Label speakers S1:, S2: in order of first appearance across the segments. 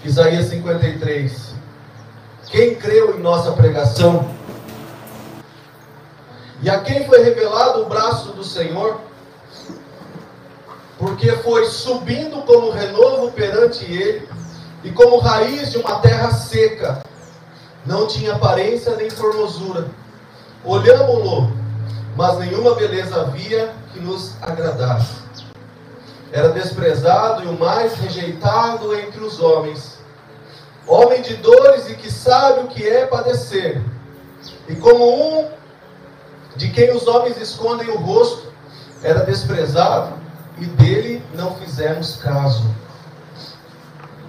S1: Isaías 53. Quem creu em nossa pregação? E a quem foi revelado o braço do Senhor? Porque foi subindo como renovo perante ele, e como raiz de uma terra seca. Não tinha aparência nem formosura. Olhámo-lo, mas nenhuma beleza havia que nos agradasse. Era desprezado e o mais rejeitado entre os homens, homem de dores e que sabe o que é padecer. E como um de quem os homens escondem o rosto, era desprezado e dele não fizemos caso.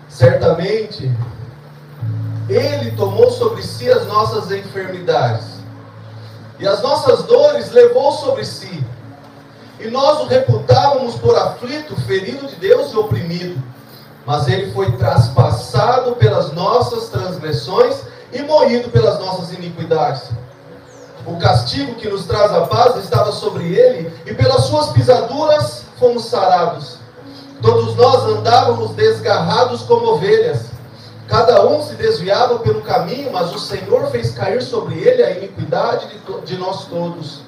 S1: Certamente, ele tomou sobre si as nossas enfermidades, e as nossas dores levou sobre si. E nós o reputávamos por aflito, ferido de Deus e oprimido. Mas ele foi traspassado pelas nossas transgressões e moído pelas nossas iniquidades. O castigo que nos traz a paz estava sobre ele, e pelas suas pisaduras fomos sarados. Todos nós andávamos desgarrados como ovelhas. Cada um se desviava pelo caminho, mas o Senhor fez cair sobre ele a iniquidade de nós todos.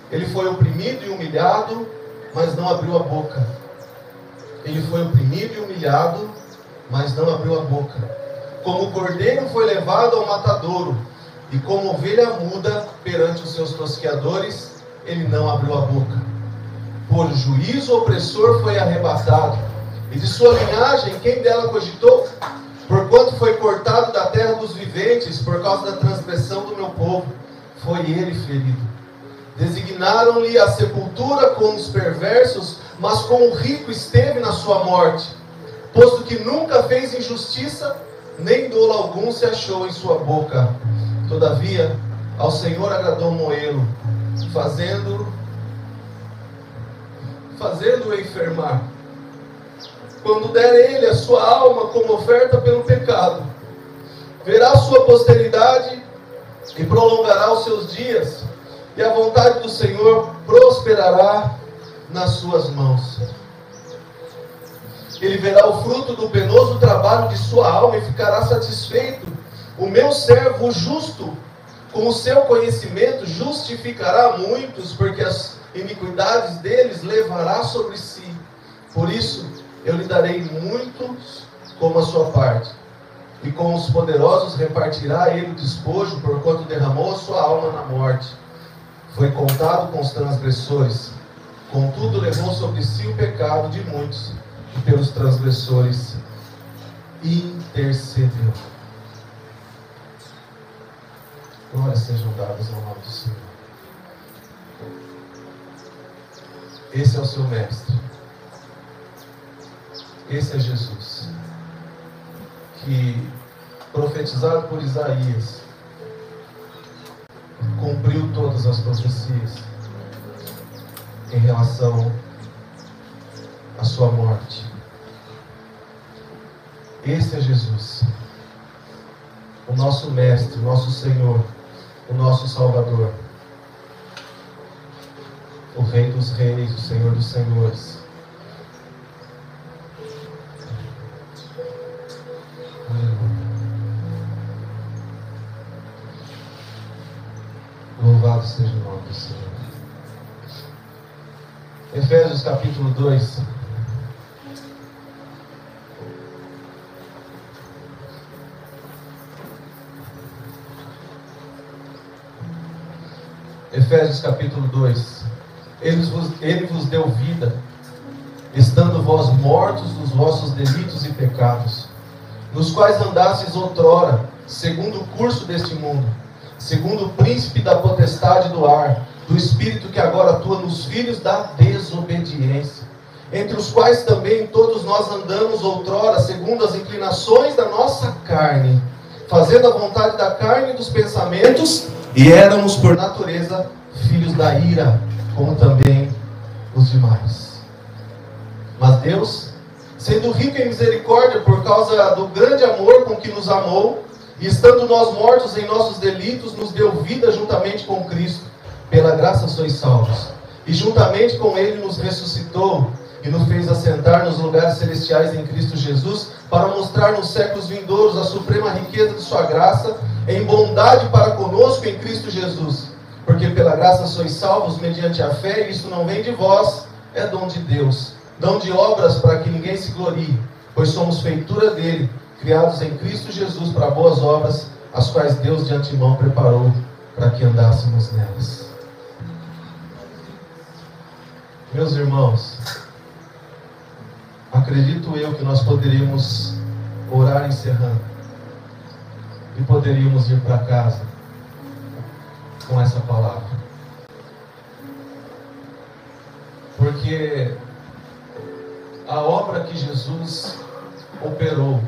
S1: Ele foi oprimido e humilhado, mas não abriu a boca. Ele foi oprimido e humilhado, mas não abriu a boca. Como o cordeiro foi levado ao matadouro, e como ovelha muda perante os seus tosqueadores, ele não abriu a boca. Por juízo opressor foi arrebatado, e de sua linhagem quem dela cogitou? Porquanto foi cortado da terra dos viventes, por causa da transgressão do meu povo, foi ele ferido. Designaram-lhe a sepultura com os perversos, mas com o rico esteve na sua morte, posto que nunca fez injustiça, nem dolo algum se achou em sua boca. Todavia, ao Senhor agradou moê-lo, fazendo-o enfermar. Quando der ele a sua alma como oferta pelo pecado, verá a sua posteridade e prolongará os seus dias, e a vontade do Senhor prosperará nas suas mãos. Ele verá o fruto do penoso trabalho de sua alma e ficará satisfeito. O meu servo justo, com o seu conhecimento, justificará muitos, porque as iniquidades deles levará sobre si. Por isso, eu lhe darei muitos como a sua parte, e com os poderosos repartirá ele o despojo, porquanto derramou a sua alma na morte. Foi contado com os transgressores, contudo levou sobre si o pecado de muitos, e pelos transgressores intercedeu. Glórias sejam dadas ao nome do Senhor. Esse é o seu mestre. Esse é Jesus, que, profetizado por Isaías, cumpriu todas as profecias em relação à sua morte. Esse é Jesus, o nosso mestre, o nosso Senhor, o nosso Salvador, o Rei dos Reis, o Senhor dos Senhores. Louvado seja o nome do Senhor. Efésios capítulo 2. Efésios capítulo 2. Ele vos deu vida, estando vós mortos nos vossos delitos e pecados, nos quais andastes outrora, segundo o curso deste mundo, segundo o príncipe da potestade do ar, do espírito que agora atua nos filhos da desobediência, entre os quais também todos nós andamos outrora, segundo as inclinações da nossa carne, fazendo a vontade da carne e dos pensamentos, e éramos por natureza filhos da ira, como também os demais. Mas Deus, sendo rico em misericórdia por causa do grande amor com que nos amou, e estando nós mortos em nossos delitos, nos deu vida juntamente com Cristo. Pela graça sois salvos. E juntamente com Ele nos ressuscitou, e nos fez assentar nos lugares celestiais em Cristo Jesus, para mostrar nos séculos vindouros a suprema riqueza de sua graça, em bondade para conosco em Cristo Jesus. Porque pela graça sois salvos mediante a fé, e isso não vem de vós, é dom de Deus. Não de obras para que ninguém se glorie, pois somos feitura dele, criados em Cristo Jesus para boas obras, as quais Deus de antemão preparou para que andássemos nelas. Meus irmãos, acredito eu que nós poderíamos orar encerrando e poderíamos ir para casa com essa palavra, porque a obra que Jesus operou,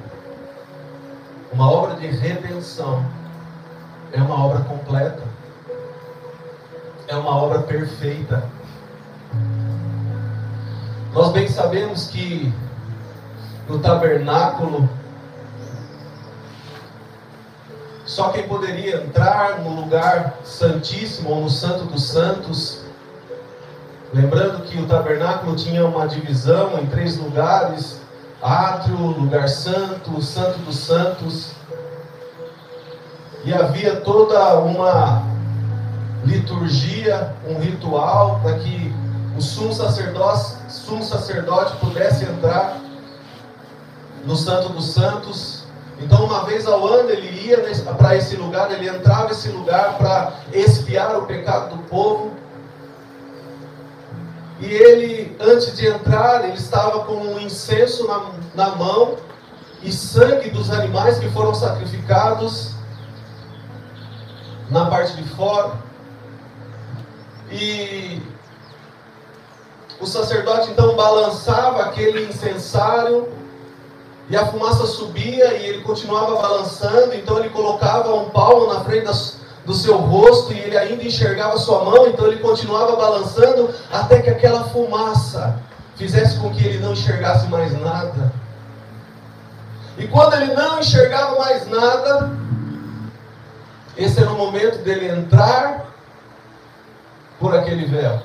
S1: uma obra de redenção, é uma obra completa, é uma obra perfeita. Nós bem sabemos que no tabernáculo, só quem poderia entrar no lugar santíssimo ou no santo dos santos, lembrando que o tabernáculo tinha uma divisão em 3 lugares: átrio, lugar santo, o santo dos santos, e havia toda uma liturgia, um ritual para que o sumo sacerdote pudesse entrar no santo dos santos. Então, uma vez ao ano ele ia para esse lugar, ele entrava nesse lugar para expiar o pecado do povo. E ele, antes de entrar, ele estava com um incenso na mão e sangue dos animais que foram sacrificados na parte de fora. E o sacerdote então balançava aquele incensário e a fumaça subia e ele continuava balançando. Então ele colocava um palmo na frente do seu rosto e ele ainda enxergava sua mão, então ele continuava balançando até que aquela fumaça fizesse com que ele não enxergasse mais nada. E quando ele não enxergava mais nada, esse era o momento dele entrar por aquele véu,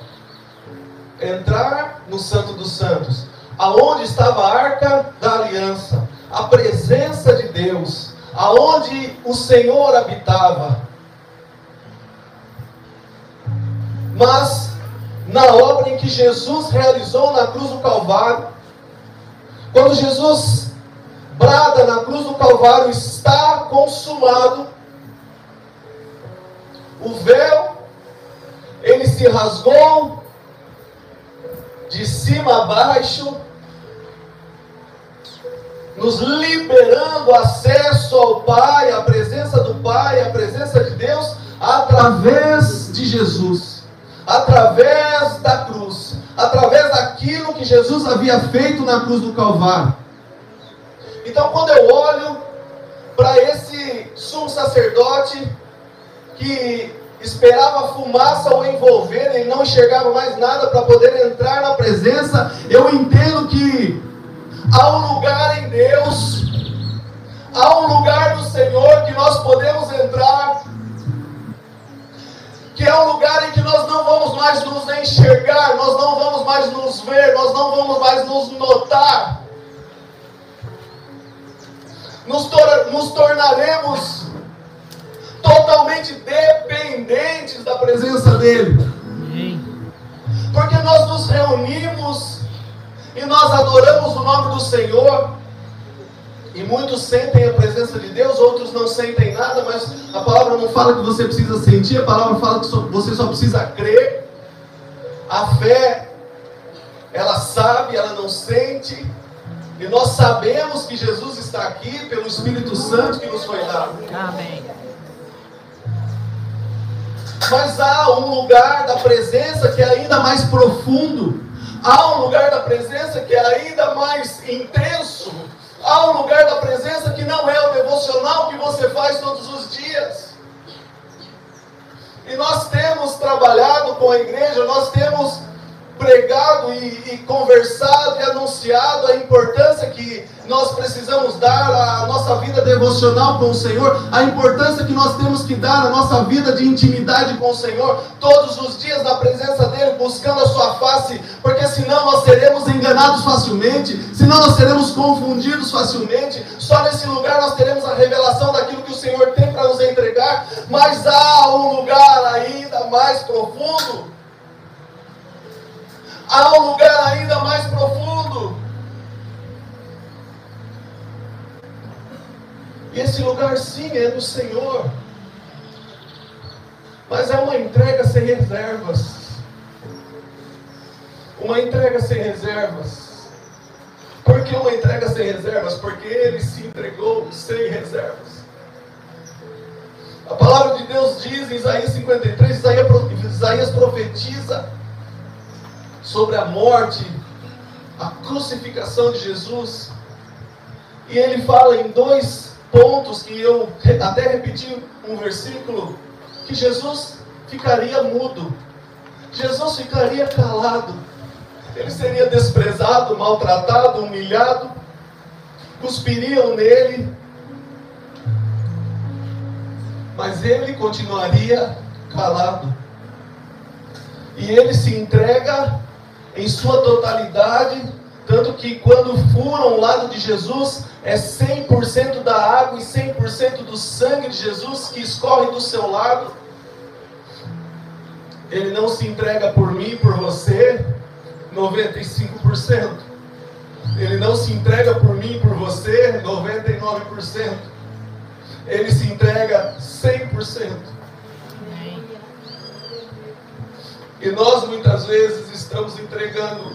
S1: entrar no Santo dos Santos, aonde estava a Arca da Aliança, a presença de Deus, aonde o Senhor habitava. Mas na obra em que Jesus realizou na cruz do Calvário, quando Jesus brada na cruz do Calvário, está consumado, o véu, ele se rasgou de cima a baixo, nos liberando acesso ao Pai, à presença do Pai, à presença de Deus, através de Jesus, através da cruz, através daquilo que Jesus havia feito na cruz do Calvário. Então, quando eu olho para esse sumo sacerdote que esperava a fumaça o envolver, ele não enxergava mais nada para poder entrar na presença, eu entendo que há um lugar em Deus, há um lugar do Senhor que nós podemos entrar, que é um lugar em que nós não vamos mais nos enxergar, nós não vamos mais nos ver, nós não vamos mais nos notar, nos tornaremos totalmente dependentes da presença dele. Porque nós nos reunimos e nós adoramos o nome do Senhor, e muitos sentem a presença de Deus, outros não sentem nada, mas a palavra não fala que você precisa sentir, a palavra fala que você só precisa crer. A fé, ela sabe, ela não sente, e nós sabemos que Jesus está aqui pelo Espírito Santo que nos foi dado.
S2: Amém.
S1: Mas há um lugar da presença que é ainda mais profundo, há um lugar da presença que é ainda mais intenso, há um lugar da presença que não é o devocional que você faz todos os dias. E nós temos trabalhado com a igreja, nós temos pregado e conversado e anunciado a importância que nós precisamos dar à nossa vida devocional com o Senhor, a importância que nós temos que dar à nossa vida de intimidade com o Senhor, todos os dias na presença dEle, buscando a sua face, porque senão nós seremos enganados facilmente, senão nós seremos confundidos facilmente. Só nesse lugar nós teremos a revelação daquilo que o Senhor tem para nos entregar, mas há um lugar ainda mais profundo. Há um lugar ainda mais profundo. E esse lugar sim é do Senhor. Mas é uma entrega sem reservas. Uma entrega sem reservas. Por que uma entrega sem reservas? Porque Ele se entregou sem reservas. A palavra de Deus diz em Isaías 53, Isaías profetiza sobre a morte, a crucificação de Jesus. E ele fala em 2 pontos, que eu até repeti um versículo, que Jesus ficaria mudo, Jesus ficaria calado, ele seria desprezado, maltratado, humilhado, cuspiriam nele, mas ele continuaria calado. E ele se entrega em sua totalidade, tanto que quando furam o lado de Jesus, é 100% da água e 100% do sangue de Jesus que escorre do seu lado. Ele não se entrega por mim e por você 95%. Ele não se entrega por mim e por você 99%. Ele se entrega 100%. E nós muitas vezes estamos entregando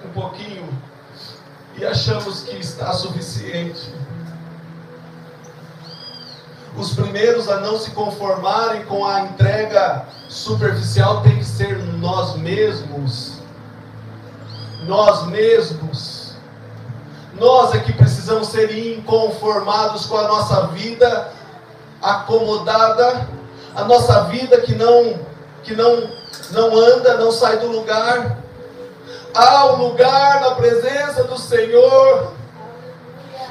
S1: um pouquinho e achamos que está suficiente. Os primeiros a não se conformarem com a entrega superficial tem que ser nós mesmos. Nós mesmos. Nós é que precisamos ser inconformados com a nossa vida acomodada, a nossa vida que não anda, não sai do lugar. Há um lugar na presença do Senhor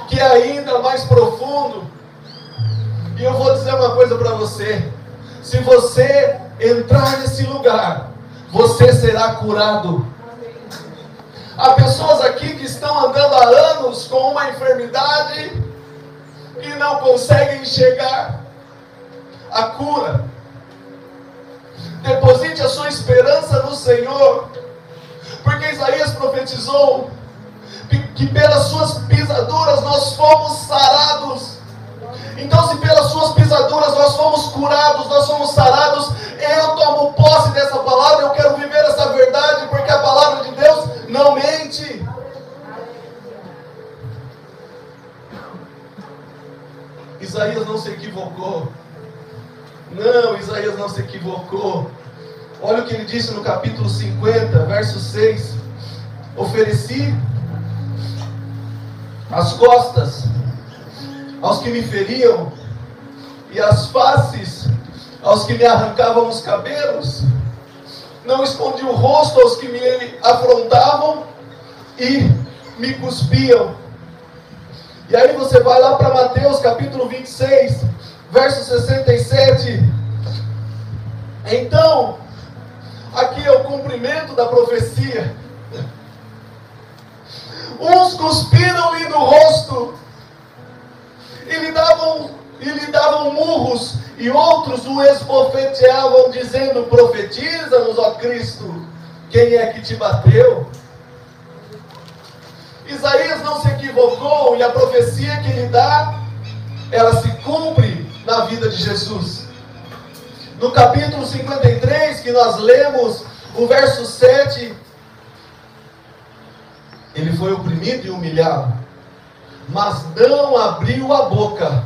S1: que é ainda mais profundo. E eu vou dizer uma coisa para você: se você entrar nesse lugar, você será curado. Há pessoas aqui que estão andando há anos com uma enfermidade e não conseguem enxergar a cura. Deposite a sua esperança no Senhor, porque Isaías profetizou que pelas suas pisaduras nós fomos sarados. Então, se pelas suas pisaduras nós fomos curados, nós fomos sarados, eu tomo posse dessa palavra, eu quero viver essa verdade, porque a palavra de Deus não mente. Isaías não se equivocou. Não, Isaías não se equivocou. Olha o que ele disse no capítulo 50, verso 6. Ofereci as costas aos que me feriam, e as faces aos que me arrancavam os cabelos. Não escondi o rosto aos que me afrontavam e me cuspiam. E aí você vai lá para Mateus capítulo 26, verso 67. Então, aqui é o cumprimento da profecia. Uns cuspiram-lhe no rosto e lhe davam murros, e outros o esbofeteavam, dizendo: profetiza-nos, ó Cristo, quem é que te bateu? Isaías não se equivocou, e a profecia que ele dá, ela se cumpre na vida de Jesus. No capítulo 53, que nós lemos, o verso 7, ele foi oprimido e humilhado, mas não abriu a boca.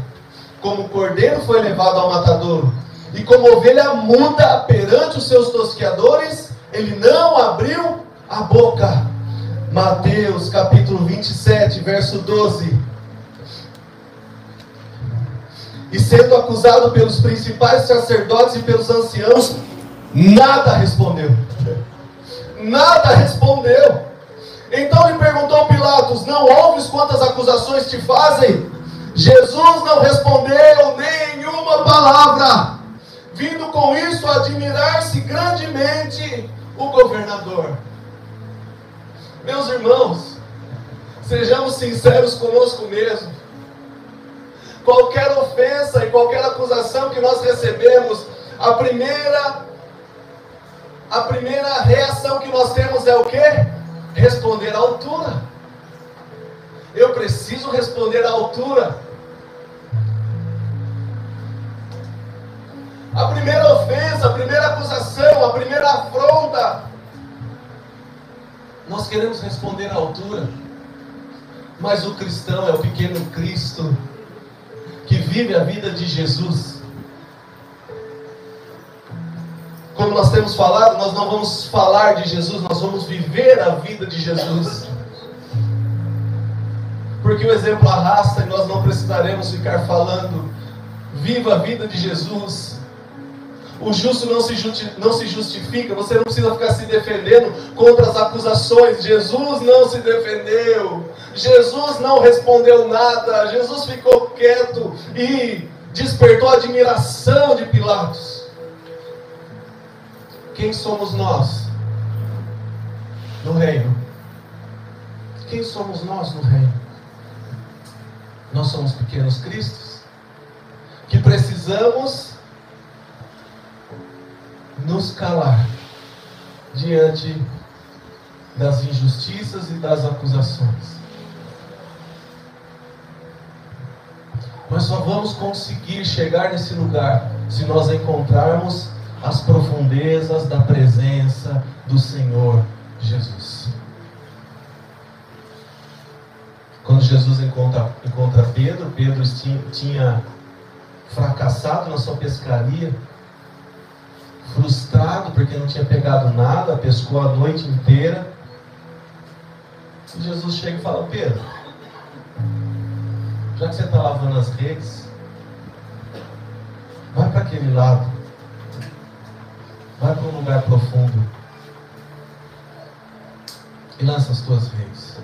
S1: Como cordeiro foi levado ao matadouro, e como ovelha muda perante os seus tosqueadores, ele não abriu a boca. Mateus capítulo 27, verso 12. E sendo acusado pelos principais sacerdotes e pelos anciãos, Nada respondeu. Nada respondeu. Então lhe perguntou Pilatos: não ouves quantas acusações te fazem? Jesus não respondeu nenhuma palavra, vindo com isso a admirar-se grandemente o governador. Meus irmãos, sejamos sinceros conosco mesmo. Qualquer ofensa e qualquer acusação que nós recebemos, a primeira reação que nós temos é o quê? Responder à altura. Eu preciso responder à altura. A primeira ofensa, a primeira acusação, a primeira afronta, nós queremos responder à altura. Mas o cristão é o pequeno Cristo que vive a vida de Jesus. Como nós temos falado, nós não vamos falar de Jesus, nós vamos viver a vida de Jesus. Porque o exemplo arrasta e nós não precisaremos ficar falando. Viva a vida de Jesus. O justo não se justifica. Você não precisa ficar se defendendo contra as acusações. Jesus não se defendeu. Jesus não respondeu nada. Jesus ficou quieto e despertou a admiração de Pilatos. Quem somos nós no reino? Quem somos nós no reino? Nós somos pequenos cristos que precisamos nos calar diante das injustiças e das acusações. Nós só vamos conseguir chegar nesse lugar se nós encontrarmos as profundezas da presença do Senhor Jesus. Quando Jesus encontra Pedro, Pedro tinha fracassado na sua pescaria, frustrado porque não tinha pegado nada, pescou a noite inteira. E Jesus chega e fala: Pedro, já que você está lavando as redes, vai para aquele lado, vai para um lugar profundo e lança as tuas redes.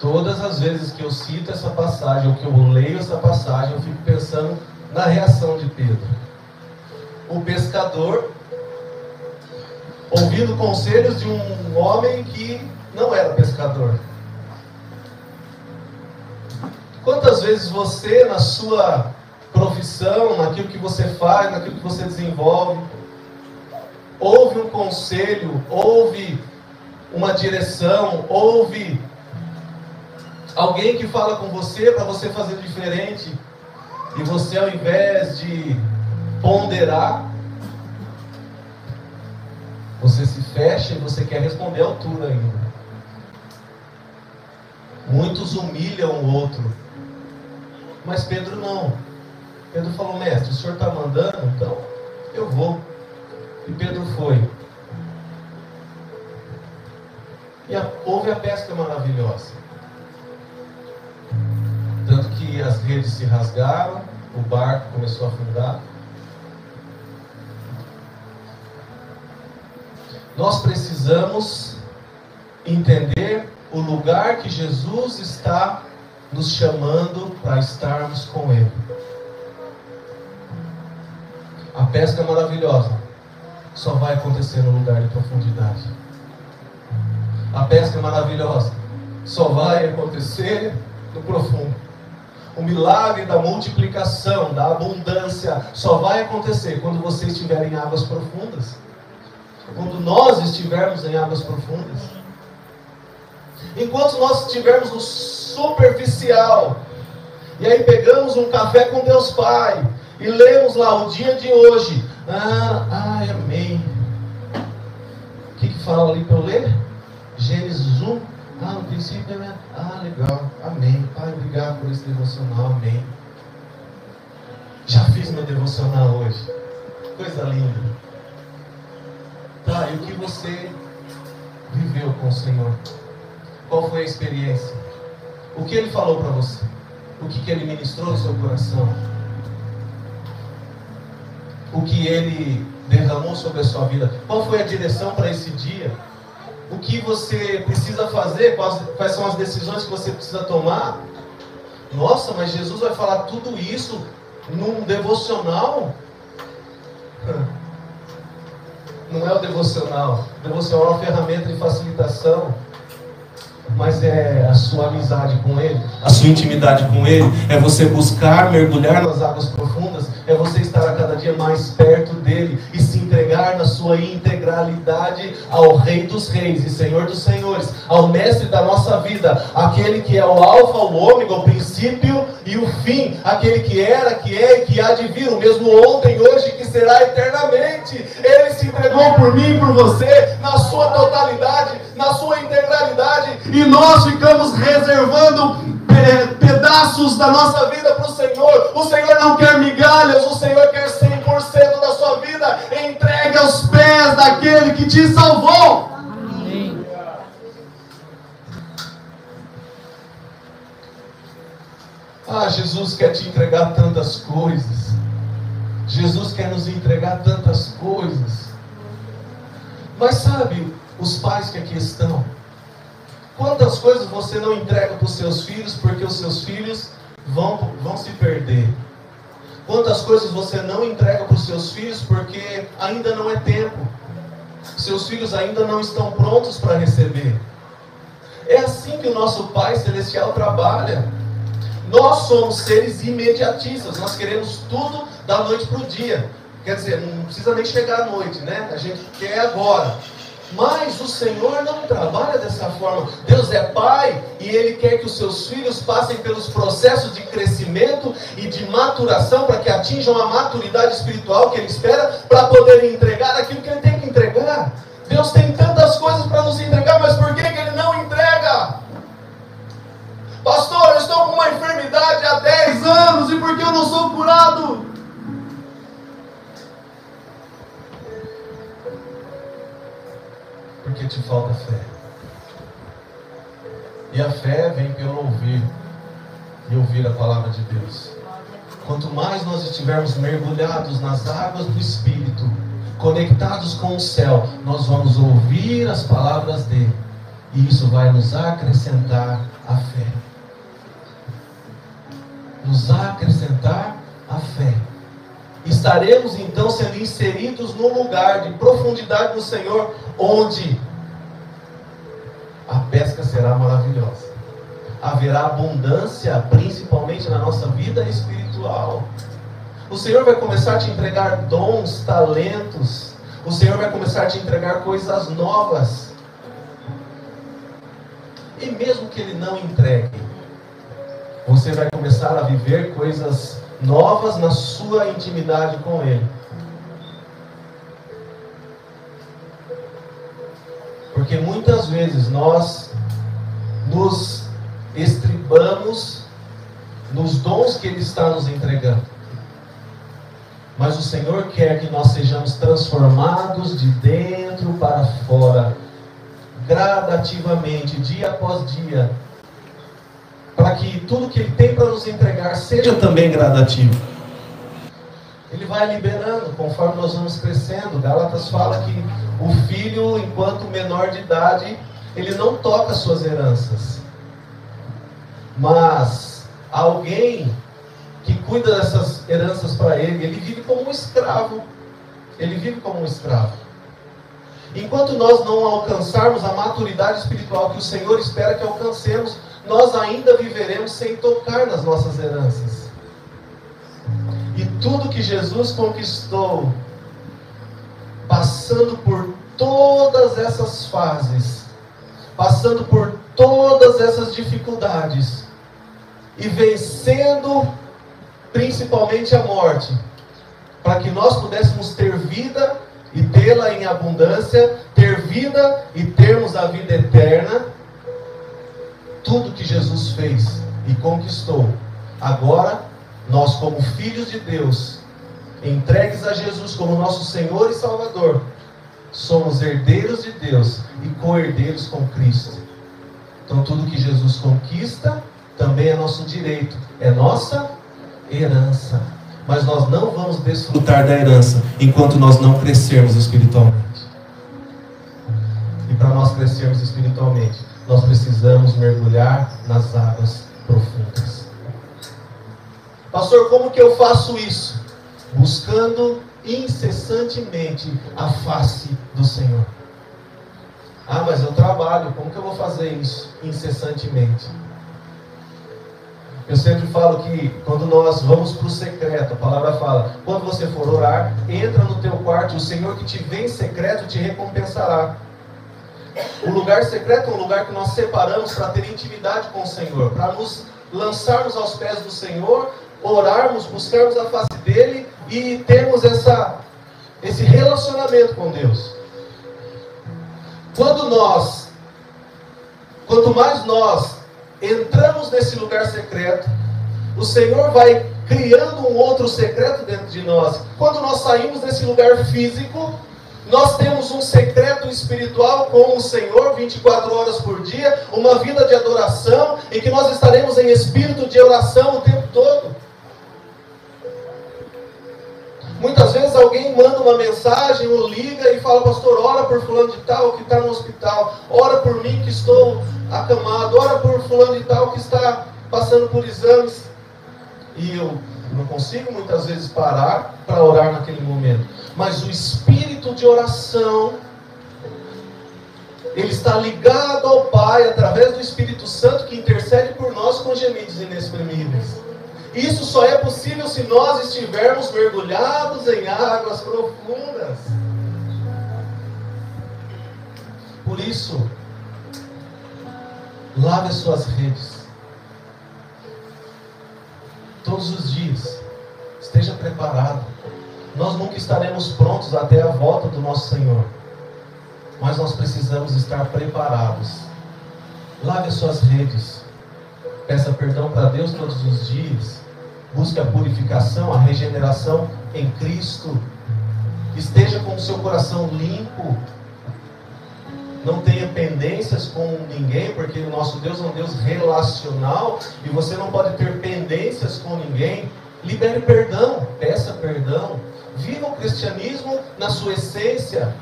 S1: Todas as vezes que eu cito essa passagem, ou que eu leio essa passagem, eu fico pensando na reação de Pedro. O pescador, ouvindo conselhos de um homem que não era pescador. Quantas vezes você, na sua profissão, naquilo que você faz, naquilo que você desenvolve, ouve um conselho, ouve uma direção, ouve alguém que fala com você para você fazer diferente, e você, ao invés de ponderar, você se fecha e você quer responder à altura ainda. Muitos humilham o outro, mas Pedro não. Pedro falou: mestre, o senhor está mandando, então eu vou. E Pedro foi. E houve a pesca maravilhosa. Tanto que as redes se rasgaram, o barco começou a afundar. Nós precisamos entender o lugar que Jesus está nos chamando para estarmos com Ele. A pesca maravilhosa só vai acontecer no lugar de profundidade. A pesca maravilhosa só vai acontecer no profundo. O milagre da multiplicação, da abundância, só vai acontecer quando você estiver em águas profundas. Quando nós estivermos em águas profundas. Enquanto nós estivermos no superficial, e aí pegamos um café com Deus Pai, e lemos lá o dia de hoje. Amém. O que fala ali para eu ler? Gênesis 1. No princípio, né? Legal. Amém. Pai, obrigado por esse devocional. Amém. Já fiz meu devocional hoje. Coisa linda. E o que você viveu com o Senhor? Qual foi a experiência? O que Ele falou para você? O que Ele ministrou no seu coração? o que Ele derramou sobre a sua vida? Qual foi a direção para esse dia? O que você precisa fazer? Quais são as decisões que você precisa tomar? Nossa, mas Jesus vai falar tudo isso num devocional? Não é o devocional. O devocional é uma ferramenta de facilitação. Mas é a sua amizade com Ele, a sua intimidade com Ele, é você buscar mergulhar nas águas profundas, é você estar a cada dia mais perto dEle e se entregar na sua integralidade ao Rei dos Reis e Senhor dos Senhores, ao Mestre da nossa vida, aquele que é o Alfa, o Ômega, o princípio e o fim, aquele que era, que é e que há de vir, o mesmo ontem, hoje e que será eternamente. Ele se entregou por mim e por você, na sua totalidade, na sua integralidade, e nós ficamos reservando pedaços da nossa vida para o Senhor. O Senhor não quer migalhas, o Senhor quer 100% da sua vida entregue aos pés daquele que te salvou.
S2: Amém.
S1: Ah, Jesus quer te entregar tantas coisas. Jesus quer nos entregar tantas coisas. Mas sabe, os pais que aqui estão, quantas coisas você não entrega para os seus filhos porque os seus filhos vão se perder? Quantas coisas você não entrega para os seus filhos porque ainda não é tempo? Seus filhos ainda não estão prontos para receber. É assim que o nosso Pai Celestial trabalha. Nós somos seres imediatistas, nós queremos tudo da noite para o dia. Quer dizer, não precisa nem chegar à noite, né? A gente quer agora. Mas o Senhor não trabalha dessa forma. Deus é Pai e Ele quer que os seus filhos passem pelos processos de crescimento e de maturação para que atinjam a maturidade espiritual que Ele espera para poderem entregar aquilo que Ele tem que entregar. Deus tem tantas coisas para nos entregar, mas por que Ele não entrega? Pastor, eu estou com uma enfermidade há 10 anos e por que eu não sou curado? Porque te falta fé. E a fé vem pelo ouvir, e ouvir a palavra de Deus. Quanto mais nós estivermos mergulhados nas águas do Espírito, conectados com o céu, nós vamos ouvir as palavras dele, e isso vai nos acrescentar a fé. Nos acrescentar a fé. Estaremos então sendo inseridos num lugar de profundidade no Senhor, onde a pesca será maravilhosa. Haverá abundância, principalmente na nossa vida espiritual. O Senhor vai começar a te entregar dons, talentos. O Senhor vai começar a te entregar coisas novas. E mesmo que Ele não entregue, você vai começar a viver coisas novas na sua intimidade com Ele. Porque muitas vezes nós nos estribamos nos dons que Ele está nos entregando. Mas o Senhor quer que nós sejamos transformados de dentro para fora, gradativamente, dia após dia, para que tudo que Ele tem para nos entregar seja também gradativo. Ele vai liberando conforme nós vamos crescendo. Gálatas fala que o filho, enquanto menor de idade, ele não toca as suas heranças. Mas alguém que cuida dessas heranças para ele, ele vive como um escravo. Ele vive como um escravo. Enquanto nós não alcançarmos a maturidade espiritual que o Senhor espera que alcancemos, nós ainda viveremos sem tocar nas nossas heranças. E tudo que Jesus conquistou, passando por todas essas fases, passando por todas essas dificuldades, e vencendo principalmente a morte, para que nós pudéssemos ter vida e tê-la em abundância, ter vida e termos a vida eterna. Tudo que Jesus fez e conquistou, agora nós, como filhos de Deus, entregues a Jesus como nosso Senhor e Salvador, somos herdeiros de Deus e co-herdeiros com Cristo. Então tudo que Jesus conquista também é nosso direito, é nossa herança. Mas nós não vamos desfrutar da herança enquanto nós não crescermos espiritualmente. E para nós crescermos espiritualmente, nós precisamos mergulhar nas águas profundas. Pastor, como que eu faço isso? Buscando incessantemente a face do Senhor. Ah, mas eu trabalho, como que eu vou fazer isso incessantemente? Eu sempre falo que quando nós vamos para o secreto, a palavra fala, quando você for orar, entra no teu quarto, o Senhor que te vê em secreto te recompensará. O lugar secreto é um lugar que nós separamos para ter intimidade com o Senhor, para nos lançarmos aos pés do Senhor, orarmos, buscarmos a face dele e termos esse relacionamento com Deus. Quanto mais nós entramos nesse lugar secreto, o Senhor vai criando um outro secreto dentro de nós. Quando nós saímos desse lugar físico, nós temos um secreto espiritual com o Senhor 24 horas por dia, uma vida de adoração, em que nós estaremos em espírito de oração o tempo todo. Muitas vezes alguém manda uma mensagem ou liga e fala, pastor, ora por fulano de tal que está no hospital, ora por mim que estou acamado, ora por fulano de tal que está passando por exames. E eu não consigo muitas vezes parar para orar naquele momento. Mas o espírito de oração, ele está ligado ao Pai através do Espírito Santo que intercede por nós com gemidos inexprimíveis. Isso só é possível se nós estivermos mergulhados em águas profundas. Por isso, lave as suas redes. Todos os dias. Esteja preparado. Nós nunca estaremos prontos até a volta do nosso Senhor. Mas nós precisamos estar preparados. Lave as suas redes. Peça perdão para Deus todos os dias. Busque a purificação, a regeneração em Cristo. Esteja com o seu coração limpo. Não tenha pendências com ninguém, porque o nosso Deus é um Deus relacional e você não pode ter pendências com ninguém. Libere perdão, peça perdão. Viva o cristianismo na sua essência,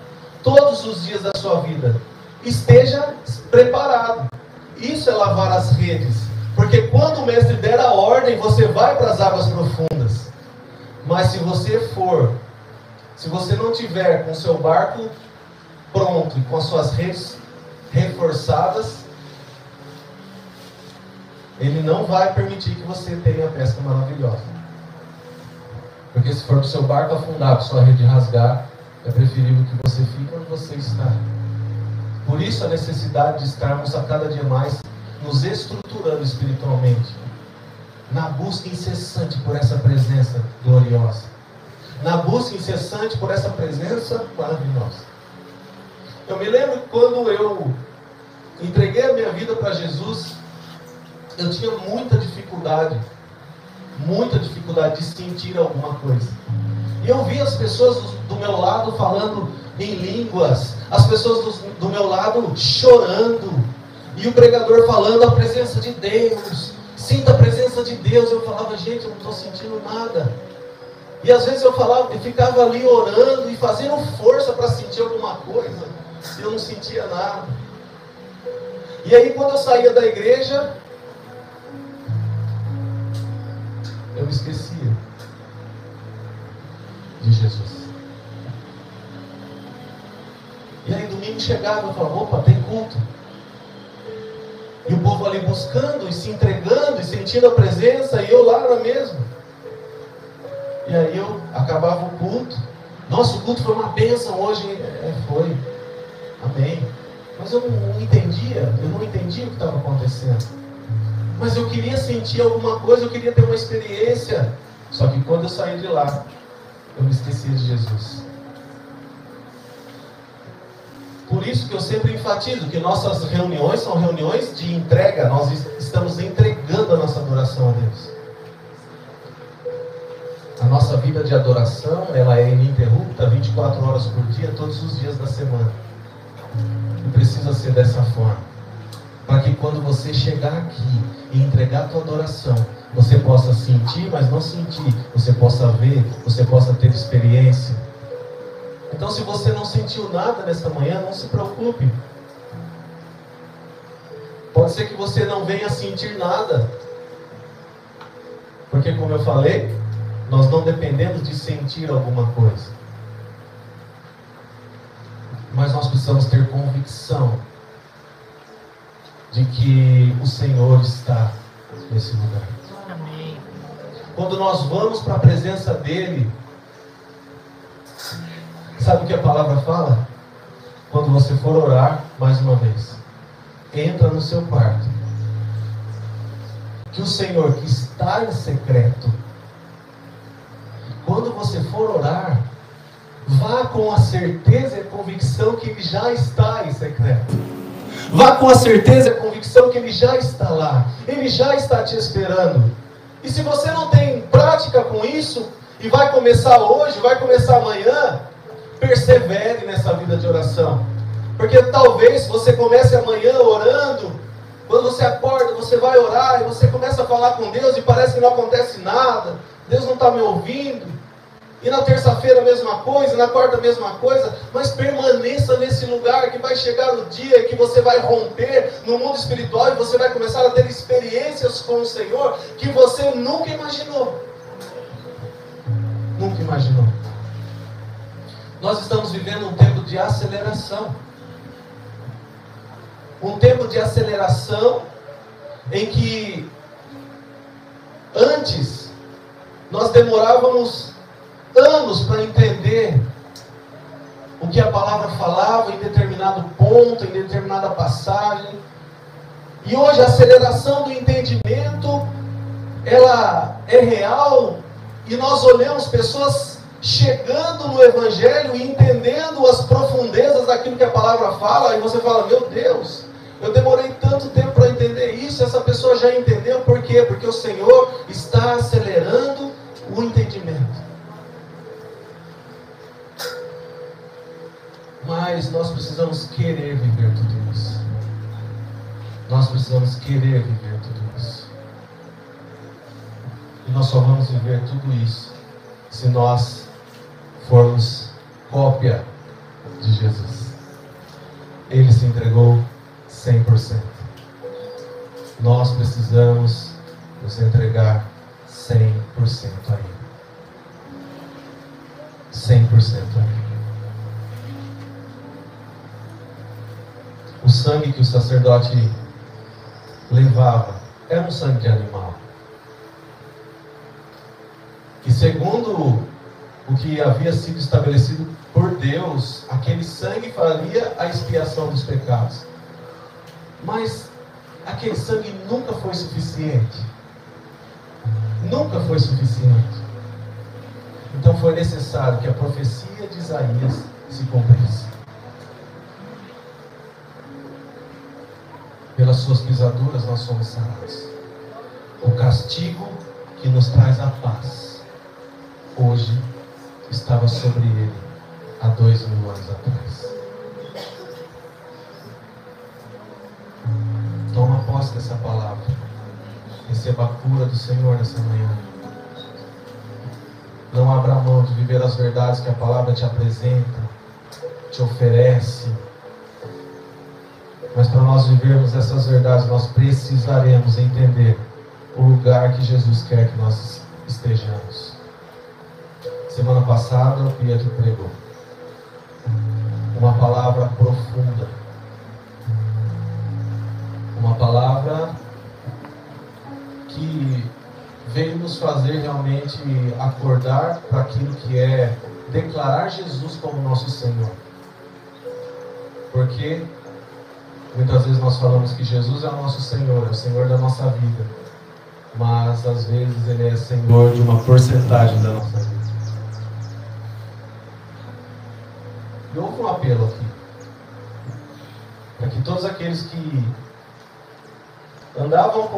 S1: todos os dias da sua vida. Esteja preparado. Isso é lavar as redes. Porque quando o mestre der a ordem, você vai para as águas profundas. Mas se você não tiver com o seu barco pronto e com as suas redes reforçadas, ele não vai permitir que você tenha a pesca maravilhosa. Porque se for para o seu barco afundar, para sua rede rasgar, é preferível que você fique onde você está. Por isso a necessidade de estarmos a cada dia mais nos estruturando espiritualmente, na busca incessante por essa presença gloriosa, na busca incessante por essa presença maravilhosa. Eu me lembro que quando eu entreguei a minha vida para Jesus, eu tinha muita dificuldade de sentir alguma coisa. E eu vi as pessoas do meu lado falando em línguas, as pessoas do meu lado chorando, e o pregador falando a presença de Deus, sinta a presença de Deus. Eu falava, gente, eu não estou sentindo nada. E às vezes eu ficava ali orando e fazendo força para sentir alguma coisa, e eu não sentia nada. E aí quando eu saía da igreja, eu me esquecia de Jesus. E aí domingo chegava, eu falava, opa, tem culto. E o povo ali buscando e se entregando e sentindo a presença, e eu lá na mesma. E aí eu acabava o culto. Nossa, o culto foi uma bênção hoje. Foi. Amém. Mas eu não entendia o que estava acontecendo. Mas eu queria sentir alguma coisa, eu queria ter uma experiência. Só que quando eu saí de lá, eu me esqueci de Jesus. Por isso que eu sempre enfatizo que nossas reuniões são reuniões de entrega. Nós estamos entregando a nossa adoração a Deus. A nossa vida de adoração, ela é ininterrupta, 24 horas por dia, todos os dias da semana. E precisa ser dessa forma. para que quando você chegar aqui e entregar a tua adoração, você possa sentir, mas não sentir, você possa ver, você possa ter experiência. Então, se você não sentiu nada nessa manhã, não se preocupe. Pode ser que você não venha sentir nada, porque, como eu falei, nós não dependemos de sentir alguma coisa, mas nós precisamos ter convicção de que o Senhor está nesse lugar.
S2: Amém.
S1: Quando nós vamos para a presença dEle, sabe o que a palavra fala? Quando você for orar, mais uma vez, entra no seu quarto, que o Senhor que está em secreto, quando você for orar, vá com a certeza e a convicção que Ele já está em secreto. Vá com a certeza e a convicção que Ele já está lá. Ele já está te esperando. E se você não tem prática com isso, e vai começar hoje, vai começar amanhã, persevere nessa vida de oração. Porque talvez você comece amanhã orando, quando você acorda, você vai orar, e você começa a falar com Deus, e parece que não acontece nada, Deus não está me ouvindo. E na terça-feira a mesma coisa, na quarta a mesma coisa, mas permaneça nesse lugar, que vai chegar o dia que você vai romper no mundo espiritual, e você vai começar a ter experiências com o Senhor, que você nunca imaginou. Nunca imaginou. Nós estamos vivendo um tempo de aceleração. Um tempo de aceleração em que antes nós demorávamos anos para entender o que a palavra falava em determinado ponto, em determinada passagem. E hoje a aceleração do entendimento, ela é real, e nós olhamos pessoas chegando no Evangelho e entendendo as profundezas daquilo que a palavra fala, e você fala, meu Deus, eu demorei tanto tempo para entender isso, essa pessoa já entendeu. Por quê? Porque o Senhor está acelerando o entendimento. Mas nós precisamos querer viver tudo isso. Nós precisamos querer viver tudo isso. E nós só vamos viver tudo isso se nós formos cópia de Jesus. Ele se entregou 100%. Nós precisamos nos entregar 100% a Ele. 100% a Ele. O sangue que o sacerdote levava era um sangue de animal. E segundo o que havia sido estabelecido por Deus, aquele sangue faria a expiação dos pecados. Mas aquele sangue nunca foi suficiente. Nunca foi suficiente. Então foi necessário que a profecia de Isaías se cumprisse. Pelas suas pisaduras nós somos sarados. O castigo que nos traz a paz, hoje estava sobre ele há 2000 anos atrás. Toma posse dessa palavra. Receba a cura do Senhor nessa manhã. Não abra mão de viver as verdades que a palavra te apresenta, te oferece. Mas para nós vivermos essas verdades, nós precisaremos entender o lugar que Jesus quer que nós estejamos. Semana passada o Pietro pregou uma palavra profunda, uma palavra que veio nos fazer realmente acordar para aquilo que é declarar Jesus como nosso Senhor. Porque muitas vezes nós falamos que Jesus é o nosso Senhor, é o Senhor da nossa vida, mas às vezes Ele é Senhor de uma porcentagem da nossa vida. E houve um apelo aqui, para que todos aqueles que andavam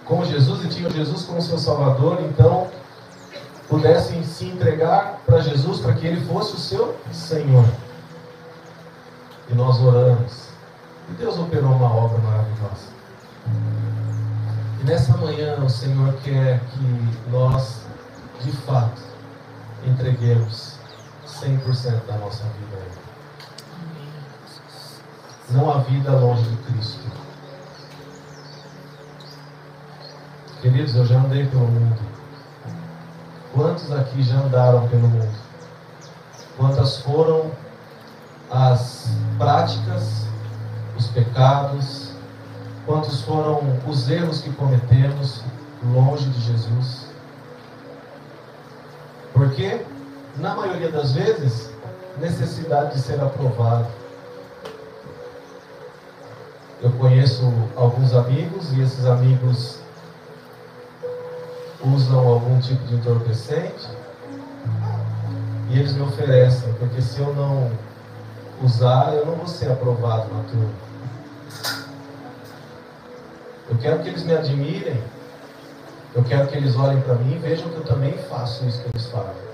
S1: com Jesus e tinham Jesus como seu Salvador, então pudessem se entregar para Jesus, para que Ele fosse o seu Senhor. E nós oramos, E Deus operou uma obra maravilhosa. E nessa manhã o Senhor quer que nós, de fato, entreguemos 100% da nossa vida a Ele. Não há vida longe de Cristo. Queridos, eu já andei pelo mundo. Quantos aqui já andaram pelo mundo? Quantas foram as práticas, os pecados, quantos foram os erros que cometemos longe de Jesus? Porque, na maioria das vezes, necessidade de ser aprovado. Eu conheço alguns amigos e esses amigos usam algum tipo de entorpecente e eles me oferecem, porque se eu não usar, eu não vou ser aprovado na turma. Eu quero que eles me admirem, eu quero que eles olhem para mim e vejam que eu também faço isso que eles fazem.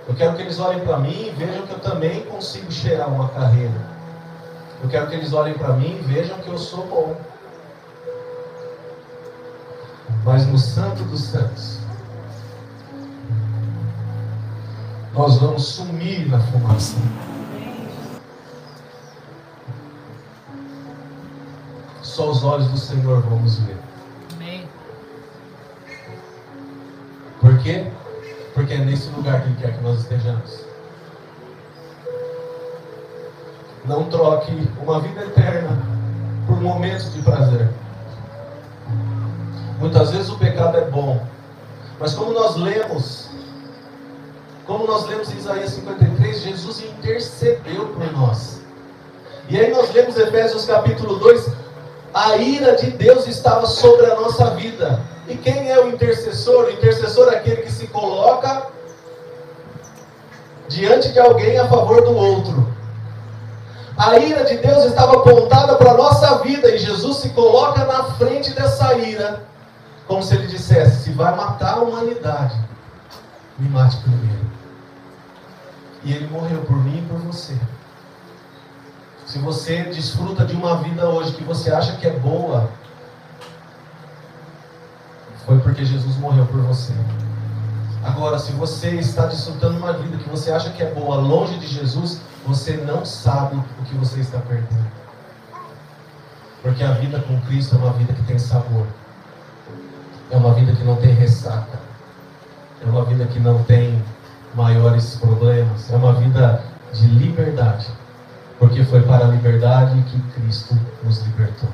S1: Eu quero que eles olhem para mim e vejam que eu também consigo cheirar uma carreira. Eu quero que eles olhem para mim e vejam que eu sou bom. Mas no Santo dos Santos, nós vamos sumir na fumaça. Só os olhos do Senhor vão nos ver.
S2: Amém.
S1: Por quê? Porque é nesse lugar que Ele quer que nós estejamos. Não troque uma vida eterna por momentos de prazer. Muitas vezes o pecado é bom, mas como nós lemos em Isaías 53, Jesus intercedeu por nós. E aí nós lemos Efésios capítulo 2, a ira de Deus estava sobre a nossa vida. E quem é o intercessor? O intercessor é aquele que se coloca diante de alguém a favor do outro. A ira de Deus estava apontada para a nossa vida, e Jesus se coloca na frente dessa ira, como se Ele dissesse: se vai matar a humanidade, me mate primeiro. E Ele morreu por mim e por você. Se você desfruta de uma vida hoje que você acha que é boa, foi porque Jesus morreu por você. Agora, se você está desfrutando uma vida que você acha que é boa, longe de Jesus, você não sabe o que você está perdendo. Porque a vida com Cristo é uma vida que tem sabor. É uma vida que não tem ressaca. É uma vida que não tem maiores problemas. É uma vida de liberdade. Porque foi para a liberdade que Cristo nos libertou.